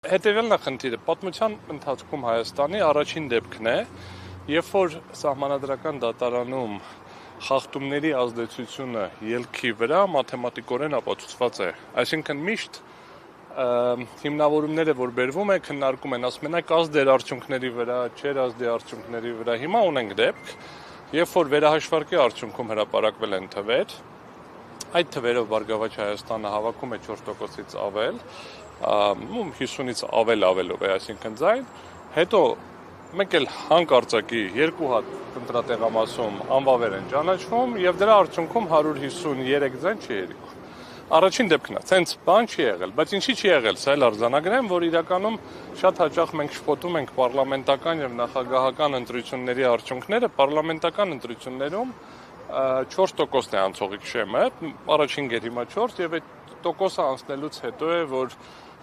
Հետևյալն է խնդիրը, պատմության ընթացքում Հայաստանի առաջին դեպքն է, երբ որ սահմանադրական դատարանում խախտումների ազդեցությունը ելքի վրա մաթեմատիկորեն ապացուցված է, այսինքն միշտ հիմնավորումները, որ բերվում է, քննարկում են, ասում են, այ կազդի էր արդյունքների վրա, չէր ազդի արդյունքների վրա, հիմա ունենք դեպք, երբ որ վերահաշվարկի արդյունքում հրապարակվել են թվեր, այդ թվերով Բարգավաճ Հայաստանը հավաքում է 4%-ից ավել, 50-ից ավելով է, այսինքն ձայն, հետո մեկ էլ հանկարծակի երկու հատ ընտրատեղամասում անվավեր են ճանաչվում և դրա արդյունքում 153 ձայն չի երիկում։ Առաջին դեպքն է, ցենց բան չի եղել, բայց ինչի չի եղել, սա էլ արձանագրեմ, որ իրականում շատ հաճախ մենք շփոթում ենք պարլամենտական և նախագահական ընտրությունների արդյունքները, պարլամենտական ընտրություններում 4% է անցողիկ շեմը, առաջին գերիմա 4 և այդ տոկոսը անցնելուց հետո է, որ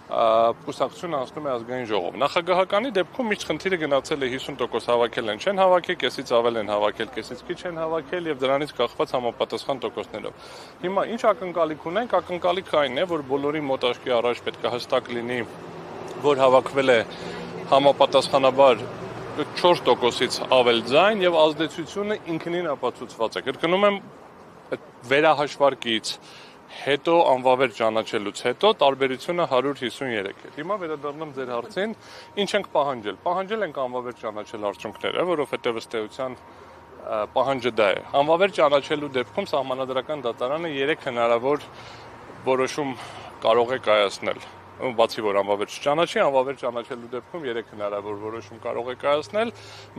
կուսակցությունը անցնում է ազգային ժողով։ Նախագահականի դեպքում միշտ խնդիրը գնացել է 50% հավաքել են, չեն հավաքել, կեսից ավել են հավաքել, կեսից քիչ են հավաքել և դրանից կախված համապատասխան տոկոսներով։ Հիմա ինչ ակնկալիք ունենք, ակնկալիքը այն է, որ բոլորի մոտ աչքի առաջ պետք է հստակ լինի, որ հավաքվել է համապատասխանաբար 4%-ից ավել ձայն և ազդեցությունը ինքնին ապացուցված է։ Կրկնում եմ, վերահաշվարկից հետո անվավեր ճանաչելուց հետո տարբերությունը 153 է։ Հիմա վերադառնամ ձեր հարցին, ինչ ենք պահանջել։ Պահանջել ենք անվավեր ճանաչել արդյունքները, որովհետև ըստ էության պահանջը դա է։ Անվավեր ճանաչելու դեպքում սահմանադրական դատարանը 3 հնարավոր որոշում կարող է կայացնել։ Բացի որ անվավեր չճանաչի, անվավեր ճանաչելու դեպքում 3 հնարավոր որոշում կարող է կայացնել։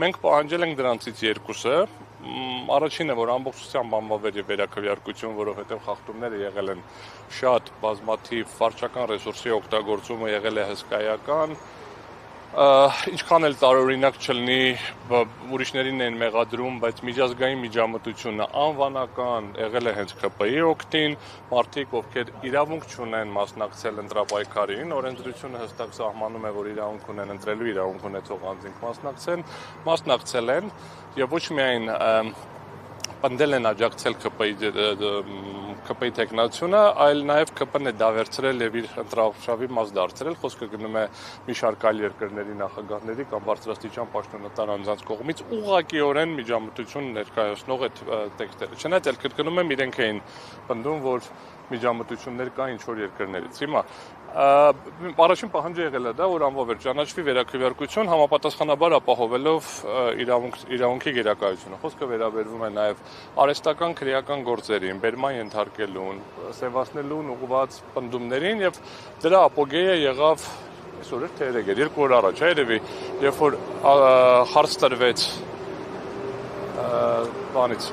Մենք պահանջել ենք դրանցից երկուսը։ Առաջինը, որ ամբողջությամբ անվավեր եւ վերաքվեարկություն, որովհետեւ խախտումները եղել են շատ բազմաթիվ, վարչական ռեսուրսի օգտագործումը եղել է հսկայական, ինչքան էլ տարօրինակ չլինի, ուրիշներին են մեղադրում, բայց միջազգային միջամտությունը անվանական եղել է հենց ԿՊ-ի օգտին, մարդիկ, ովքեր իրավունք չունեն մասնակցել ընտրապայքարին, օրենսդրությունը հստակ սահմանում է, որ իրավունք ունեն ընտրելու իրավունք ունեցող անձինք մասնակցել են եւ ոչ միայն պնդել են աջակցել ԿՊ-ի տեխնացությունը, այլ նաև ԿՊ-ն է դա վերցրել եւ իր ընտրավշավի մաս դարձրել, խոսքը գնում է մի շարք այլ երկրների նախագահների կամ բարձրաստիճան պաշտոնատար անձանց կողմից ուղղակիորեն միջամտություն ներկայացնող այդ տեքստերը։ Չնայած էլ կրկնում եմ, իրենք էին պնդում, որ միջամտություններ կա ինչ-որ երկրներից։ Հիմա առաջին պահանջը եղել է դա, որ անվավեր ճանաչվի վերաքվեարկություն համապատասխանաբար ապահովելով իրավունքի գերակայությունը։ Խոսքը վերաբերվում է նաև արհեստական քրեական գործերին, բերման ենթարկելուն, սևացնելուն ուղղված պնդումներին եւ դրա ապոգեյը եղավ այսօր էր թե երեկ էր 2 օր առաջ, երևի, երբ որ հարց տրվեց բանից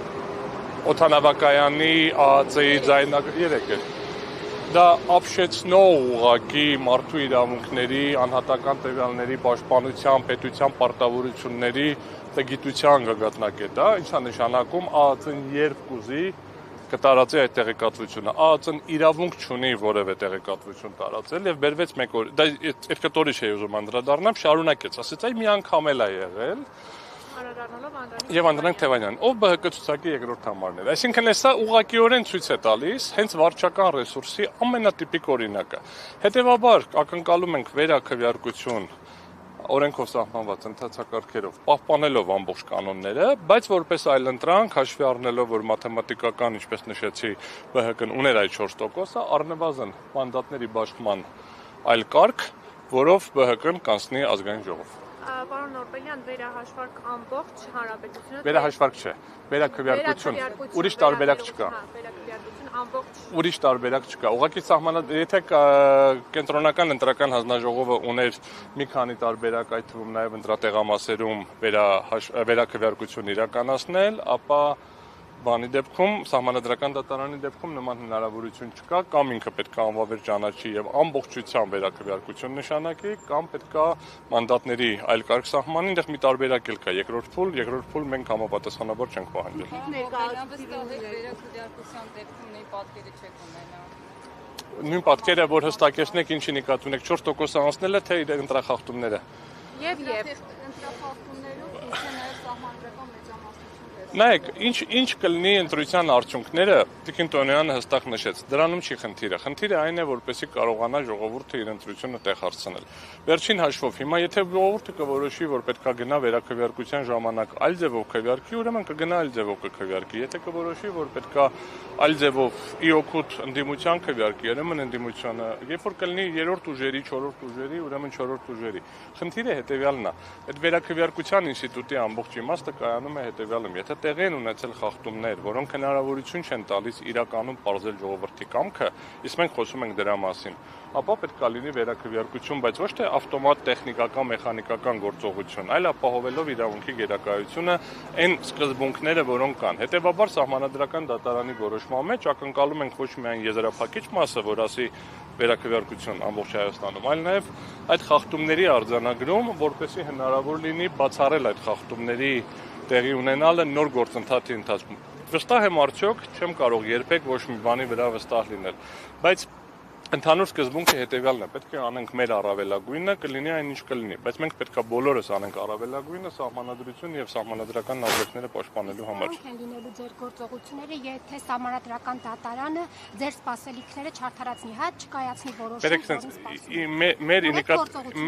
օդանավակայանի ԱԱՑ-ի երեկ էր։ Դա ապշեցնող ուղղակի մարդու իրավունքների, անհատական տվյալների պաշտպանության, պետության պարտավորությունների տգիտության գագաթնակետ է, ինչա նշանակում ԱԱՑ-ն երբ կուզի կտարածի այդ տեղեկատվությունը։ ԱԱՑ-ն իրավունք չունի որևէ տեղեկատվություն տարածել եւ բերվեց մեկ օր։ Դա այդ կտորի չէ ուզում անդրադառնամ, շարունակեց, ասեց, այ մի անգամ էլ է եղել։ Եվ Անդրանիկ Թևանյան, ով ԲՀԿ ցուցակի երկրորդ համարն էր։ Այսինքն սա ուղղակիորեն ցույց է տալիս հենց վարչական ռեսուրսի ամենատիպիկ օրինակը։ Հետևաբար ակնկալում ենք վերաքվեարկություն օրենքով սահմանված ընթացակարգերով, պահպանելով ամբողջ կանոնները, բայց որպես այլընտրանք հաշվի առնելով, որ մաթեմատիկական, ինչպես նշեցի, ԲՀԿ-ն ուներ այդ 4%-ը, առնվազն մանդատների բաշխման այլ կարգ, որով ԲՀԿ-ն կանցնի ազգային ժողով։ Պարոն Նորբելյան, վերահաշվարկ ամբողջ հանրապետությունը։ Վերահաշվարկ չէ, վերաքվեարկություն, ուրիշ տարբերակ չկա։ Վերաքվեարկություն ամբողջ։ Ուրիշ տարբերակ չկա։ Ուղղակի եթե կենտրոնական ընտրական հանձնաժողովը ուներ մի քանի տարբերակ, այդ թվում նաև ընտրատեղամասերում վերաքվեարկություն իրականացնել, ապա բանի դեպքում, սահմանադրական դատարանի դեպքում նման հնարավորություն չկա, կամ ինքը պետք է անվավեր ճանաչի եւ ամբողջությամբ վերաքվեարկություն նշանակի, կամ պետք է մանդատների այլ կարգ սահմանի, այնտեղ մի տարբերակ էլ կա, երկրորդ փուլ մենք համապատասխանաբար չենք պահանջել։ Վերաքվեարկության դեպքում նույն պատկերը չեք ունենա։ Նույն պատկերը, որ հստակեցնեք, ինչի նկատի ունեք, 4% անցնել է, թե իր ընտրախախտումները։ Եվ ընտրախախտումներով ինչ է նաև սահմանադրական մեծամասնություն։ Նայեք, ինչ կլինի ընտրության արդյունքները, Տիկին Տոնյանը հստակ նշեց, դրանում չի խնդիրը։ Խնդիրը այն է, որպեսզի կարողանա ժողովուրդը իր ընտրությունը տեղ հարցնել։ Վերջին հաշվով, հիմա եթե ժողովուրդը կորոշի, որ պետքա գնա վերաքվեարկության ժամանակ այլ ձևով քվեարկի, ուրեմն կգնա այլ ձևով կքվեարկի։ Եթե կորոշի, որ պետքա այլ ձևով ի օգուտ ընդդիմության քվեարկի, ուրեմն ընդդիմությունը, երբ որ կլինի երրորդ ուժերի, չորրորդ ուժերի, ուրեմն չորրորդ ուժերի։ Խնդիրը հետեւյալն է։ Այդ վերաքվեարկության ինստիտուտի ամբողջ իմաստը կայանում է հետեւյալում։ Եթե տեղի են ունեցել խախտումներ, որոնք հնարավորություն չեն տալիս իրականում պարզել ժողովրդի կամքը, իսկ մենք խոսում ենք դրա մասին, ապա պետք է լինի վերաքվեարկություն, բայց ոչ թե ավտոմատ տեխնիկական, մեխանիկական գործողություն, այլ ապահովելով իրավունքի գերակայությունը այն սկզբունքները, որոնք կան։ Հետևաբար սահմանադրական դատարանի որոշման մեջ ակնկալում ենք ոչ միայն եզրափակիչ մասը, որ ասի վերաքվեարկություն ամբողջ Հայաստանում, այլ նաև այդ խախտումների արձանագրում, որպեսզի հնարավոր լինի բացառել այդ խախտումների տեղի ունենալը նոր գործընթացի ընթացքում։ Վստահ եմ արդյոք, չեմ կարող երբեք ոչ մի բանի վրա վստահ լինել, բայց ընդհանուր սկզբունքը հետևյալն է, պետք է անենք մեր առավելագույնը, կլինի այն ինչ կլինի, բայց մենք պետք է բոլորս անենք առավելագույնը սահմանադրություն եւ սահմանադրական նորմերը պաշտպանելու համար։ Ո՞նք են լինելու ձեր գործողությունները, եթե սահմանադրական դատարանը ձեր սպասելիքները չարդարացնի, հա չկայացնի որոշում։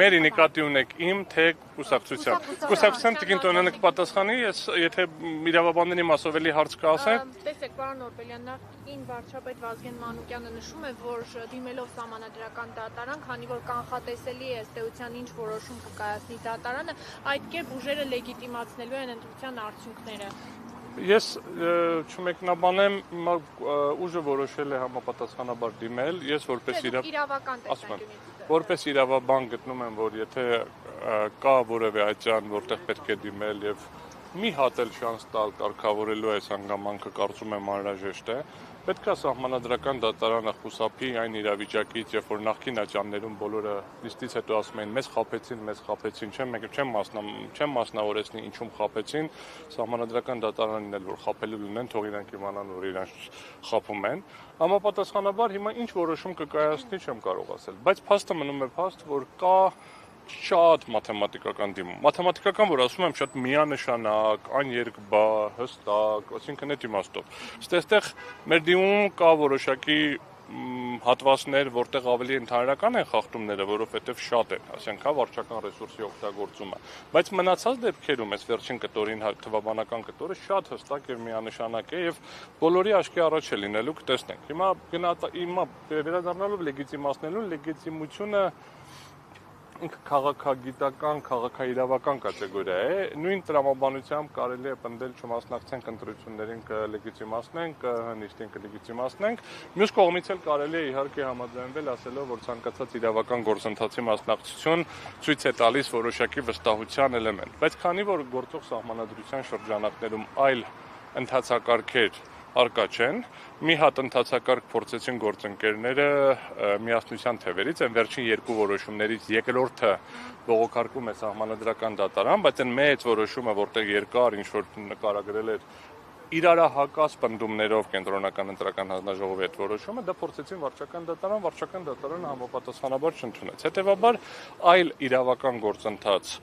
Մեր ինիկատիվն եք իմ, թե կուսակցության։ Կուսակցության Տիկին Տոնյանը կպատասխանի, եթե իրավաբանների մասով էլի հարց կասեք։ Տեսեք, պարոն Նորբելյան, նախկին վարչապետ Վազգեն Մանուկյանը նշում է, որ դիմելով սահմանադրական դատարան, քանի որ կանխատեսելի է ըստ էության ինչ որոշում կկայացնի դատարանը, այդ կերպ ուժերը լեգիտիմացնելու են ընտրության արդյունքները։ Ես չմեկնաբանեմ, ուժը որոշել է համապատասխանաբար դիմել, ես որպես իրավաբան գտնում եմ, որ եթե կա որևէ այցյան, որտեղ պետք է դիմել եւ մի հատ էլ շանս տալ կարգավորելու այս հանգամանքը, կարծում եմ անհրաժեշտ է, պետք է սահմանադրական դատարանը խուսափի այն իրավիճակից, երբ որ նախկին աճաններում բոլորը նիստից հետո ասում էին մեզ խաբեցին, չեմ մասնավորեցնի ինչում խաբեցին, սահմանադրական դատարանին էլ որ խաբելու լինեն, թող իրանք իմանան, որ իրանք խաբում են։ Համապատասխանաբար հիմա ինչ որոշում կկայացնի չեմ կարող ասել, բայց փաստը մնում է փաստ, որ կա շատ մաթեմատիկական դիմում։ Մաթեմատիկական, որ ասում եմ, շատ միանշանակ, աներկբա, հստակ, այսինքն այդ իմաստով։ Այստեղ մեր դիմում կա որոշակի հատվածներ, որտեղ ավելի ընդհանրական են խախտումները, որովհետև շատ են, ասենք, հա, վարչական ռեսուրսի օգտագործումը, բայց մնացած դեպքերում այս վերջին կտորին, թվաբանական կտորը շատ հստակ եւ միանշանակ է եւ բոլորի աչքի առաջ է լինելու, կտեսնենք։ Հիմա վերադառնալով լեգիտիմացնելու լեգիտիմությունը ինքը քաղաքագիտական, քաղաքաիրավական կատեգորիա է, նույն տրամաբանությամբ կարելի է պնդել չմասնակցենք ընտրություններին կլեգիտիմացնենք, նիստին կլեգիտիմացնենք, մյուս կողմից էլ կարելի է իհարկե համաձայնվել ասելով, որ ցանկացած իրավական գործընթացի մասնակցություն ցույց է տալիս որոշակի վստահության էլեմենտ, բայց քանի որ գործող սահմանադրության շրջանակներում այլ ընթացակարգեր արկա չեն, մի հատ ընթացակարգ փորձեցին գործընկերները միասնության թևերից, այն վերջին երկու որոշումներից երկրորդը բողոքարկում է սահմանադրական դատարան, բայց այն մեծ որոշումը, որտեղ երկար ինչ-որ նկարագրել էր իրարահակած պնդումներով կենտրոնական ընտրական հանձնաժողովի այդ որոշումը, դա փորձեցին վարչական դատարանը համապատասխանաբար չընդունեց։ Հետևաբար այլ իրավական գործընթաց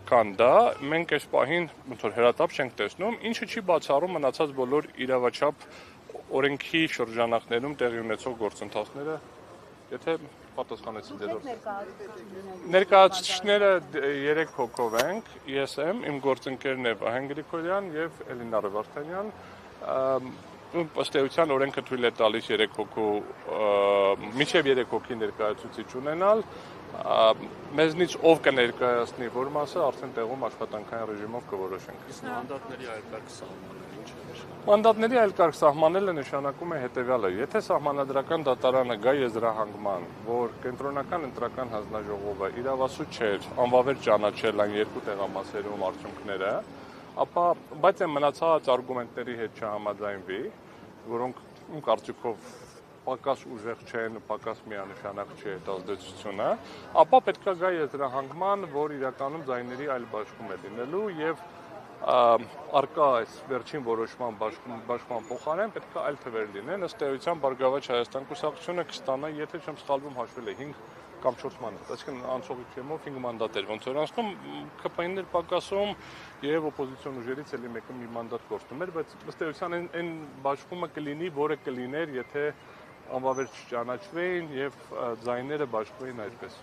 կան դա, մենք այս պահին ոնց որ հրատապ չենք տեսնում, ինչը չի բացառում մնացած բոլոր իրավաչափ օրենքի շրջանակներում տեղի ունեցող գործընթացները, եթե պատասխանեցին դերով։ Ներկայացուցիչները 3 հոգով ենք, ես եմ, իմ գործընկերն է Վահեն Գրիգորյան եւ Էլինա Ռևարդանյան, ըստ էության օրենքը թույլ է տալիս 3 հոգու, մինչև 3 հոգի ներկայացուցիչ ունենալ, մեզնից ով կներկայացնի որ մասը արդեն տեղում աշխատանքային ռեժիմով կորոշենք։ Մանդատների այլ կարգ սահմանելը ինչ է նշանակում։ Մանդատների այլ կարգ սահմանելը նշանակում է հետևյալը. եթե սահմանադրական դատարանը գա եզրահանգման, որ կենտրոնական ընտրական հանձնաժողովը իրավասու չէր, անվավեր ճանաչել այն երկու տեղամասերում արդյունքները, ապա բայց այն մնացած արգումենտների հետ չհամաձայնվի, որոնք իմ կարծիքով պակաս ուժեղ չեն, պակաս միանշանակ չի այդ ազդեցությունը, ապա պետք է գա եզրահանգման, որ իրականում ձայների այլ բաշխում է լինելու եւ արկա այս վերջին որոշման բաշխման փոխարեն պետք է այլ թվեր լինեն, ըստ էության Բարգավաճ Հայաստան կուսակցությունը կստանա, եթե չեմ սխալվում, հաշվել է կամ 4 մանդատ, այսինքն անցողի թեմով 5 մանդատեր ոնց որ անցնում ԿՊԻ-ներ պակասում եւ օպոզիցիոն ուժերից էլի մեկը մի մանդատ կորցնում էր, բայց ըստ էության այն բաշխումը կլինի, որը կլիներ, եթե անվավեր չճանաչվեին եւ ձայները բաշխվեին այդպես։